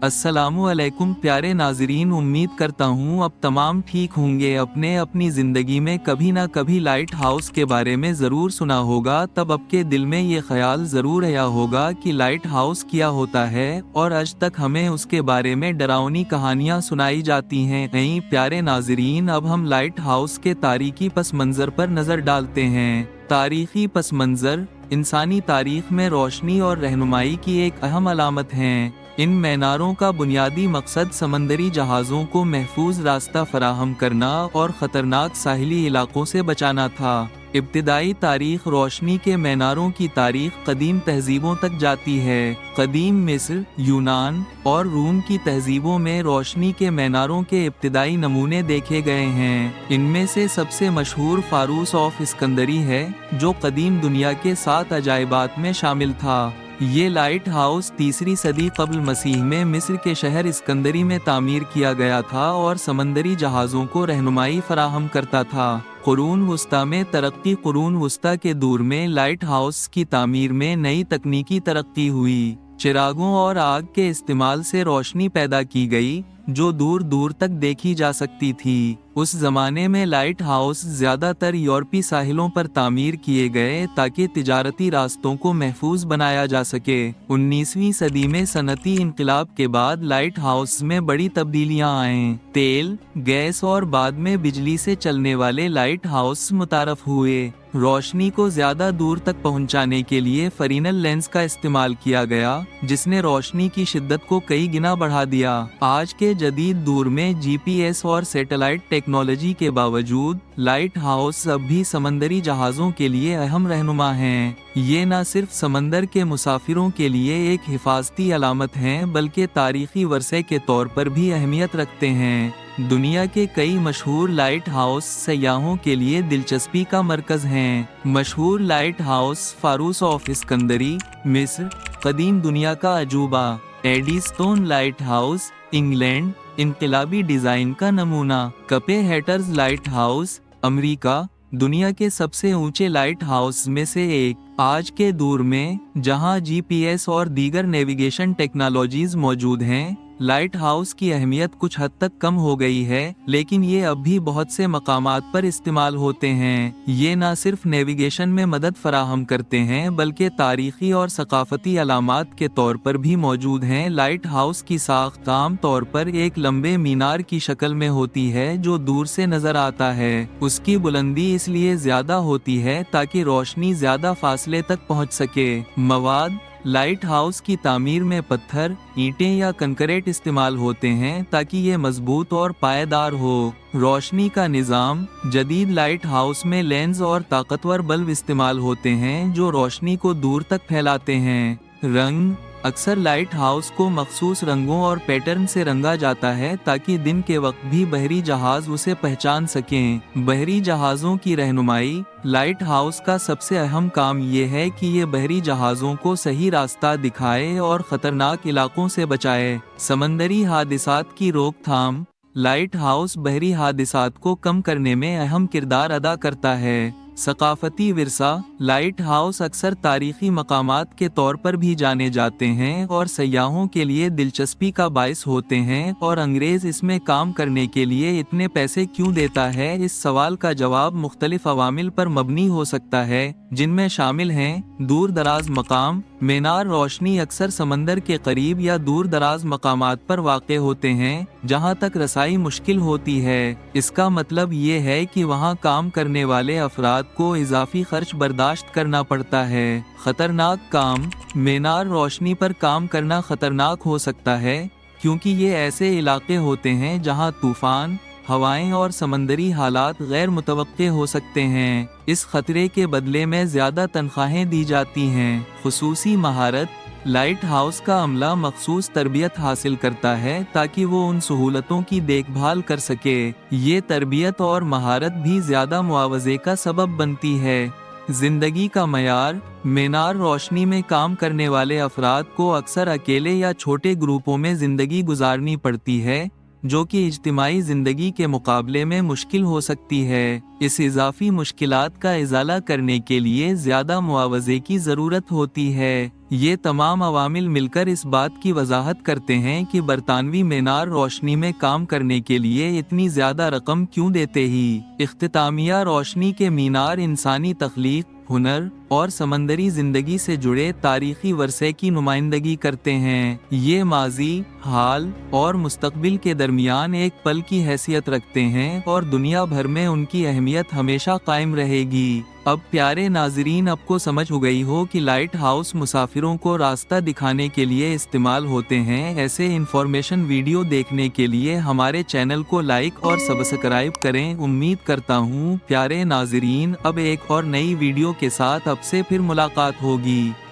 अस्सलामुअलैकुम प्यारे नाजरीन, उम्मीद करता हूँ अब तमाम ठीक होंगे। अपनी ज़िंदगी में कभी ना कभी लाइट हाउस के बारे में ज़रूर सुना होगा। तब आपके दिल में ये ख्याल ज़रूर आया होगा कि लाइट हाउस क्या होता है, और आज तक हमें उसके बारे में डरावनी कहानियाँ सुनाई जाती हैं। नहीं प्यारे नाजरीन, अब हम लाइट हाउस के तारीखी पस मंज़र पर नज़र डालते हैं। तारीखी पस मंज़र इंसानी तारीख में रोशनी और रहनुमाई की एक अहम अलामत हैं। इन मीनारों का बुनियादी मकसद समंदरी जहाज़ों को महफूज रास्ता फराहम करना और ख़तरनाक साहिली इलाकों से बचाना था। इब्तिदाई तारीख रोशनी के मीनारों की तारीख कदीम तहजीबों तक जाती है। कदीम मिस्र, यूनान और रूम की तहजीबों में रोशनी के मीनारों के इब्तिदाई नमूने देखे गए हैं। इनमें से सबसे मशहूर फारूस ऑफ इस्कंदरी है, जो कदीम दुनिया के 7 अजायबात में शामिल था। ये लाइट हाउस 3री सदी कब्ल मसीह में मिस्र के शहर इस्कंदरी में तामीर किया गया था और समंदरी जहाज़ों को रहनुमाई फराहम करता था। कुरून वस्ता में तरक्की कुरून वस्ता के दौर में लाइट हाउस की तामीर में नई तकनीकी तरक्की हुई। चिरागों और आग के इस्तेमाल से रोशनी पैदा की गई, जो दूर दूर तक देखी जा सकती थी। उस जमाने में लाइट हाउस ज्यादातर यूरोपीय साहिलों पर तामीर किए गए ताकि तिजारती रास्तों को महफूज बनाया जा सके। 19वीं सदी में सनती इनकलाब के बाद लाइट हाउस में बड़ी तब्दीलियां आईं। तेल, गैस और बाद में बिजली से चलने वाले लाइट हाउस मुतारफ हुए। रोशनी को ज्यादा दूर तक पहुंचाने के लिए फरीनल लेंस का इस्तेमाल किया गया, जिसने रोशनी की शिद्दत को कई गुना बढ़ा दिया। आज के जदीद दौर में जीपीएस और सैटेलाइट टेक्नोलॉजी के बावजूद लाइट हाउस अब भी समंदरी जहाज़ों के लिए अहम रहनुमा हैं। ये न सिर्फ समंदर के मुसाफिरों के लिए एक हिफाजती अलामत हैं, बल्कि तारीखी वर्से के तौर पर भी अहमियत रखते हैं। दुनिया के कई मशहूर लाइट हाउस सयाहों के लिए दिलचस्पी का मरकज हैं। मशहूर लाइट हाउस फारूस ऑफ इस्कंदरी, मिस्र, कदीम दुनिया का अजूबा। एडीस्टोन लाइट हाउस, इंग्लैंड, इनकलाबी डिजाइन का नमूना। कपे हेटर्स लाइट हाउस, अमेरिका, दुनिया के सबसे ऊंचे लाइट हाउस में से एक। आज के दौर में जहां जीपीएस और दीगर नेविगेशन टेक्नोलॉजीज मौजूद हैं, लाइट हाउस की अहमियत कुछ हद तक कम हो गई है, लेकिन ये अब भी बहुत से मकामात पर इस्तेमाल होते हैं। ये न सिर्फ नेविगेशन में मदद फराहम करते हैं, बल्कि तारीखी और सकाफती अलामात के तौर पर भी मौजूद हैं। लाइट हाउस की साख्त आम तौर पर एक लंबे मीनार की शक्ल में होती है, जो दूर से नजर आता है। उसकी बुलंदी इसलिए ज्यादा होती है ताकि रोशनी ज्यादा फासले तक पहुंच सके। मवाद लाइट हाउस की तामीर में पत्थर, ईंटें या कंक्रीट इस्तेमाल होते हैं ताकि ये मजबूत और पायदार हो। रोशनी का निज़ाम जदीद लाइट हाउस में लेंस और ताकतवर बल्ब इस्तेमाल होते हैं, जो रोशनी को दूर तक फैलाते हैं। रंग अक्सर लाइट हाउस को मखसूस रंगों और पैटर्न से रंगा जाता है ताकि दिन के वक्त भी बहरी जहाज उसे पहचान सकें। बहरी जहाज़ों की रहनुमाई लाइट हाउस का सबसे अहम काम ये है कि ये बहरी जहाज़ों को सही रास्ता दिखाए और ख़तरनाक इलाकों से बचाए। समंदरी हादिसात की रोकथाम लाइट हाउस बहरी हादिसात को कम करने में अहम किरदार अदा करता है। सकाफती विरसा लाइट हाउस अक्सर तारीखी मकामात के तौर पर भी जाने जाते हैं और सयाहों के लिए दिलचस्पी का बायस होते हैं। और अंग्रेज इसमें काम करने के लिए इतने पैसे क्यों देता है? इस सवाल का जवाब मुख्तलिफ अवामिल पर मबनी हो सकता है, जिनमें शामिल हैं दूर दराज मकाम। मीनार रोशनी अक्सर समंदर के करीब या दूर दराज मकामात पर वाक़े होते हैं, जहां तक रसाई मुश्किल होती है। इसका मतलब ये है कि वहां काम करने वाले अफराद को इजाफी खर्च बर्दाश्त करना पड़ता है। खतरनाक काम मीनार रोशनी पर काम करना खतरनाक हो सकता है, क्योंकि ये ऐसे इलाके होते हैं जहां तूफान, हवाएं और समंदरी हालात गैर मुतवक्के हो सकते हैं। इस खतरे के बदले में ज्यादा तनख्वाहें दी जाती हैं। खुसूसी महारत लाइट हाउस का अमला मखसूस तरबियत हासिल करता है ताकि वो उन सहूलतों की देखभाल कर सके। ये तरबियत और महारत भी ज्यादा मुआवजे का सबब बनती है। जिंदगी का मयार मीनार रोशनी में काम करने वाले अफराद को अक्सर अकेले या छोटे ग्रुपों में जिंदगी गुजारनी पड़ती है, जो कि इज्तिमाई ज़िंदगी के मुकाबले में मुश्किल हो सकती है। इस इजाफी मुश्किलात का इजाला करने के लिए ज़्यादा मुआवजे की ज़रूरत होती है। ये तमाम अवामिल मिलकर इस बात की वजाहत करते हैं कि बरतानवी मीनार रोशनी में काम करने के लिए इतनी ज़्यादा रकम क्यों देते ही। इख्तितामिया रोशनी के मीनार इंसानी तख्लीक, हुनर और समंदरी ज़िंदगी से जुड़े तारीख़ी वरसे की नुमाइंदगी करते हैं। ये माजी, हाल और मुस्तकबिल के दरमियान एक पल की हैसियत रखते हैं और दुनिया भर में उनकी अहमियत हमेशा कायम रहेगी। अब प्यारे नाजरीन, आपको समझ हो गई हो कि लाइट हाउस मुसाफिरों को रास्ता दिखाने के लिए इस्तेमाल होते हैं। ऐसे इंफॉर्मेशन वीडियो देखने के लिए हमारे चैनल को लाइक और सब्सक्राइब करें। उम्मीद करता हूँ प्यारे नाजरीन, अब एक और नई वीडियो के साथ अब से फिर मुलाकात होगी।